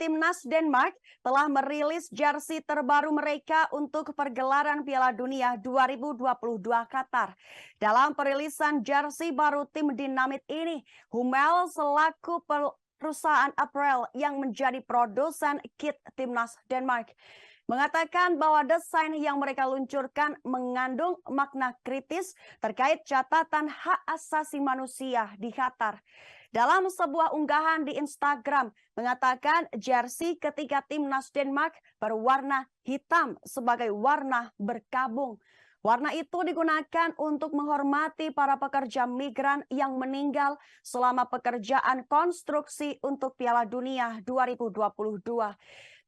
Timnas Denmark telah merilis jersey terbaru mereka untuk pergelaran Piala Dunia 2022 Qatar. Dalam perilisan jersey baru tim dinamit ini, Hummel selaku perusahaan apparel yang menjadi produsen kit Timnas Denmark mengatakan bahwa desain yang mereka luncurkan mengandung makna kritis terkait catatan hak asasi manusia di Qatar. Dalam sebuah unggahan di Instagram mengatakan jersey ketiga Timnas Denmark berwarna hitam sebagai warna berkabung. Warna itu digunakan untuk menghormati para pekerja migran yang meninggal selama pekerjaan konstruksi untuk Piala Dunia 2022.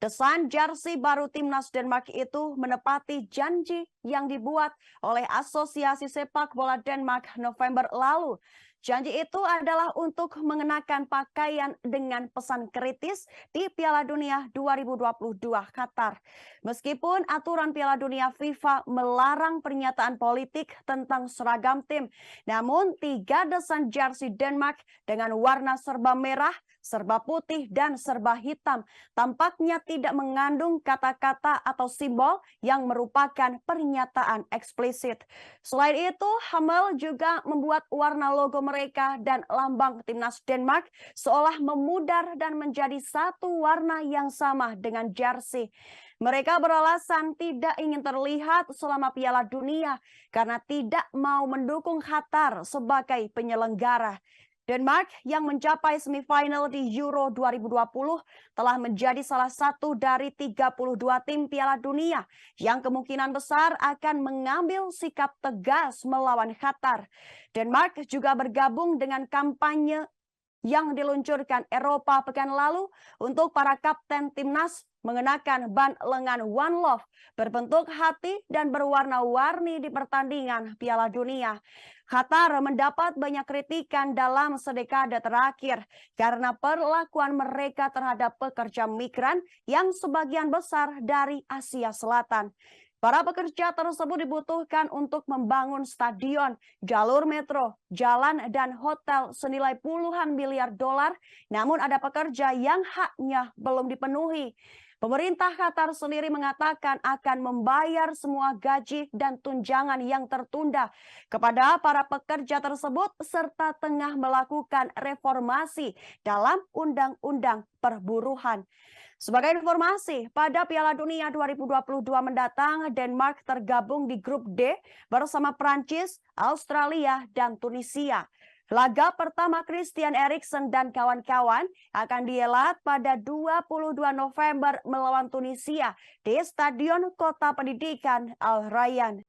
Desain jersey baru Timnas Denmark itu menepati janji yang dibuat oleh Asosiasi Sepak Bola Denmark November lalu. Janji itu adalah untuk mengenakan pakaian dengan pesan kritis di Piala Dunia 2022 Qatar. Meskipun aturan Piala Dunia FIFA melarang pernyataan politik tentang seragam tim, namun 3 desain jersey Denmark dengan warna serba merah, serba putih, dan serba hitam tampaknya tidak mengandung kata-kata atau simbol yang merupakan pernyataan eksplisit. Selain itu, Hummel juga membuat warna logo mereka dan lambang Timnas Denmark seolah memudar dan menjadi satu warna yang sama dengan jersey. Mereka beralasan tidak ingin terlihat selama Piala Dunia karena tidak mau mendukung Qatar sebagai penyelenggara. Denmark yang mencapai semifinal di Euro 2020 telah menjadi salah satu dari 32 tim Piala Dunia yang kemungkinan besar akan mengambil sikap tegas melawan Qatar. Denmark juga bergabung dengan kampanye yang diluncurkan Eropa pekan lalu untuk para kapten timnas mengenakan ban lengan One Love berbentuk hati dan berwarna-warni di pertandingan Piala Dunia. Qatar mendapat banyak kritikan dalam sedekade terakhir karena perlakuan mereka terhadap pekerja migran yang sebagian besar dari Asia Selatan. Para pekerja tersebut dibutuhkan untuk membangun stadion, jalur metro, jalan, dan hotel senilai puluhan miliar dolar, namun ada pekerja yang haknya belum dipenuhi. Pemerintah Qatar sendiri mengatakan akan membayar semua gaji dan tunjangan yang tertunda kepada para pekerja tersebut serta tengah melakukan reformasi dalam undang-undang perburuhan. Sebagai informasi, pada Piala Dunia 2022 mendatang, Denmark tergabung di grup D bersama Prancis, Australia, dan Tunisia. Laga pertama Christian Eriksen dan kawan-kawan akan dihelat pada 22 November melawan Tunisia di Stadion Kota Pendidikan Al Rayyan.